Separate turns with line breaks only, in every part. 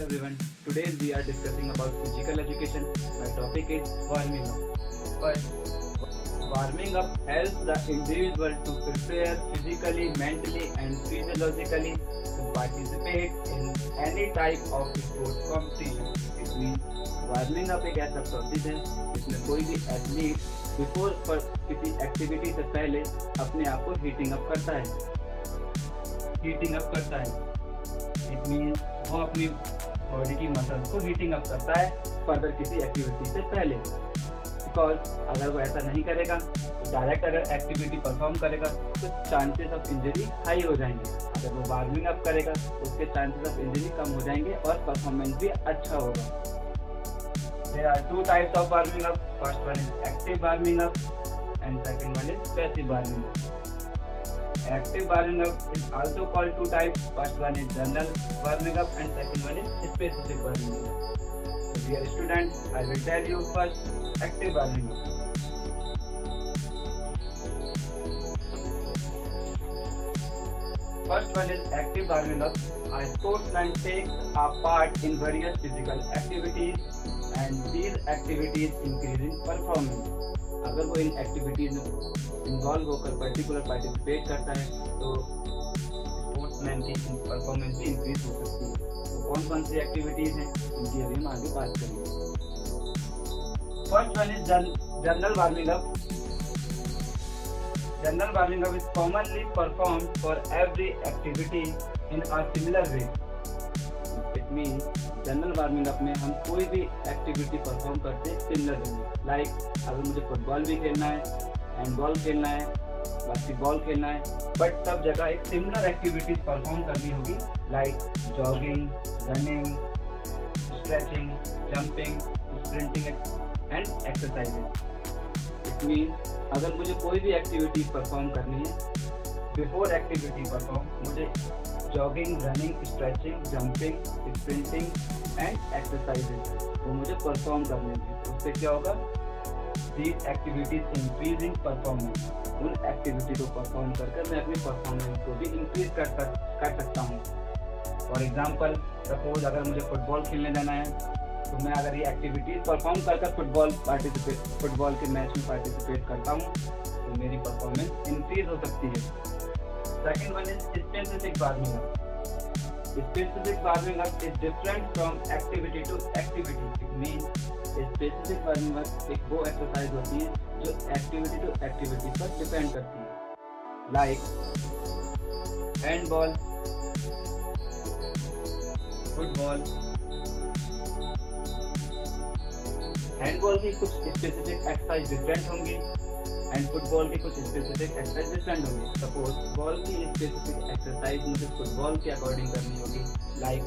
everyone. Today we are discussing about physical education. My topic is warming up. First, warming up helps the individual to prepare physically, mentally, and physiologically to participate in any type of sports competition. It means warming up एक ऐसा process है जिसमें कोई भी athlete before पर किसी activity से पहले अपने आप को हीटिंग अप करता है। इट मीन्स वो अपनी बॉडी की मसल्स को हीटिंग अप करता है फर्दर किसी एक्टिविटी से पहले। बिकॉज अगर वो ऐसा नहीं करेगा तो डायरेक्ट अगर एक्टिविटी परफॉर्म करेगा तो चांसेस ऑफ इंजरी हाई हो जाएंगे। अगर वो वार्मिंग अप करेगा तो उसके चांसेस ऑफ इंजरी कम हो जाएंगे और परफॉर्मेंस भी अच्छा होगा। There are two types of warming up. First one is active warming up and second one is passive warming up. Active warming up is also called two types. First one is general warming up and second one is specific warming up. So dear students, I will tell you first active warming up. First one is active warming up. A sportsman takes a part in various physical activities and these activities increasing performance. अगर वो इन activities में involve होकर particular participate करता है तो sportsman की performance भी increase हो सकती है। तो कौन कौन सी एक्टिविटीज हैं उनकी अभी हम आगे बात करेंगे। First one is general warming up. General warming up is commonly performed for every activity in a similar way. It means general warming up में हम कोई भी एक्टिविटी परफॉर्म करते हैं सिमिलर वे। लाइक अगर मुझे फुटबॉल भी खेलना है, हैंडबॉल खेलना है, बास्केटबॉल खेलना है, बट सब जगह एक सिमिलर एक्टिविटीज परफॉर्म करनी होगी like jogging, running, stretching, jumping, sprinting and exercising. It means अगर मुझे कोई भी एक्टिविटी परफॉर्म करनी है, बिफोर एक्टिविटी परफॉर्म मुझे jogging, running, stretching, jumping, sprinting and exercising वो मुझे परफॉर्म करने हैं। उससे क्या होगा, दीज एक्टिविटीज इंक्रीजिंग परफॉर्मेंस। उन एक्टिविटी को परफॉर्म करके मैं अपनी परफॉर्मेंस को भी इंक्रीज कर सकता हूँ। फॉर एग्जाम्पल सपोज अगर मुझे फुटबॉल खेलने जाना है तो मैं अगर ये एक्टिविटीज परफॉर्म कर फुटबॉल के मैच में पार्टिसिपेट करता हूँ तो मेरी परफॉर्मेंस इंक्रीज हो सकती है। Second one is specific warming up. Specific warming up is different from activity to activity. It means specific warming up एक वो एक्सरसाइज होती है जो एक्टिविटी टू एक्टिविटी पर डिपेंड करती है। Like handball, football. हैंडबॉल की कुछ स्पेसिफिक एक्सरसाइज डिफरेंट होंगी एंड फुटबॉल की कुछ स्पेसिफिक एक्सरसाइज डिफरेंट होंगी। सपोज बॉल की स्पेसिफिक एक्सरसाइज मुझे फुटबॉल के अकॉर्डिंग करनी होगी। लाइक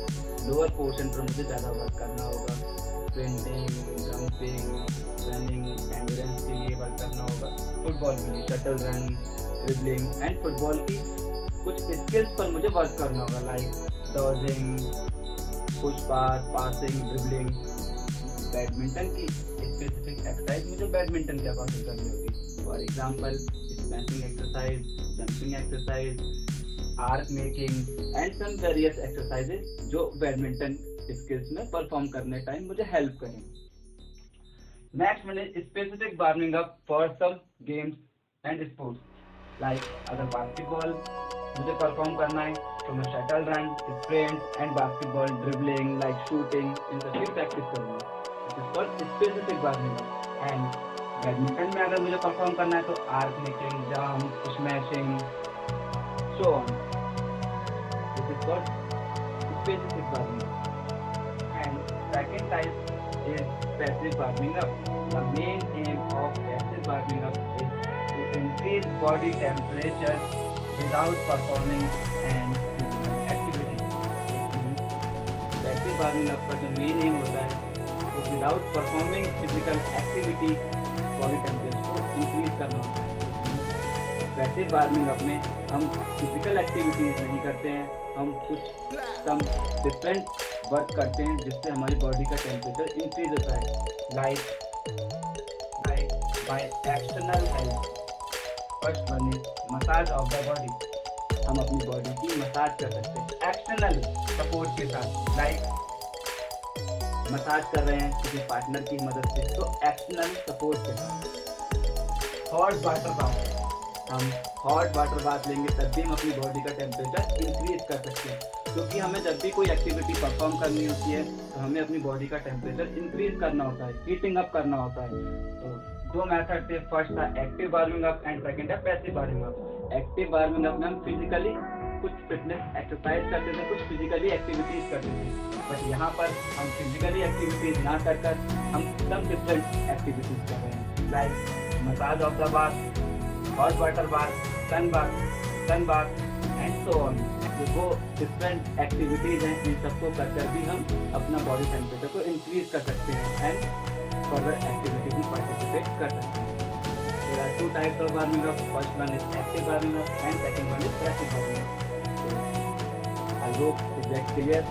लोअर पोर्शन पर मुझे ज़्यादा वर्क करना होगा, स्प्रिंटिंग, जंपिंग, रनिंग, एंड्योरेंस के लिए वर्क करना होगा। फुटबॉल के लिए shuttle run, dribbling and football की कुछ स्किल्स पर मुझे वर्क करना होगा like dodging, push pass, passing, dribbling. Badminton की स्पेसिफिक एक्सरसाइज मुझे बैडमिंटन के अकॉर्डिंग करनी होगी। For example smashing exercise, jumping exercise, arc making and some various exercises जो बैडमिंटन स्किल्स में परफॉर्म करने टाइम मुझे हेल्प करेंगे। Next one is specific warming up for some games and sports. Like अगर basketball मुझे perform करना है तो मैं shuttle run, sprint and basketball, dribbling, like shooting, इन सबकी प्रैक्टिस करूँगा। Specific warming up. And badminton में अगर मुझे परफॉर्म करना है तो arc making, jump, smashing, so on. This is called specific warming up. And second type is passive warming up. The main aim of passive warming up is to increase body temperature without performing and physical activity. Passive warming up का जो main M होता है without performing physical activity body temperature को increase करना होता है। Passive warming up में हम फिजिकल एक्टिविटीज नहीं करते हैं, हम कुछ सम डिफरेंट वर्क करते हैं जिससे हमारी बॉडी का टेम्परेचर इंक्रीज होता है। Like by external help. First one is massage of the body. हम अपनी बॉडी की मसाज कर सकते हैं एक्सटर्नल सपोर्ट के साथ। लाइक मसाज कर रहे हैं किसी पार्टनर की मदद से, तो एक्सटर्नल सपोर्ट के साथ।
हॉट वाटर बाथ,
हम हॉट वाटर बाथ लेंगे तब भी हम अपनी बॉडी का टेम्परेचर इंक्रीज कर सकते हैं, क्योंकि हमें जब भी कोई एक्टिविटी परफॉर्म करनी होती है तो हमें अपनी बॉडी का टेम्परेचर इंक्रीज करना होता है, हीटिंग अप करना होता है। तो दो मेथड थे, फर्स्ट था active warming up and second है passive warming up. Active warming up में हम फिजिकली कुछ फिटनेस एक्सरसाइज करते थे, कुछ फिजिकली एक्टिविटीज करते थे, बट यहाँ पर हम फिजिकली एक्टिविटीज ना कर हम सब डिफरेंट एक्टिविटीज कर रहे हैं, like massage of the bath, hot water bath, sun bath and so on. वो डिफरेंट एक्टिविटीज हैं, इन सबको कर भी हम अपना बॉडी टेम्परेचर को इंक्रीज कर सकते हैं एंड फर्दर एक्टिविटीज में पार्टिसिपेट कर सकते हैं। There are two types of warming up. First one is active warming up and second one is passive warming up. So, I hope it gets clear.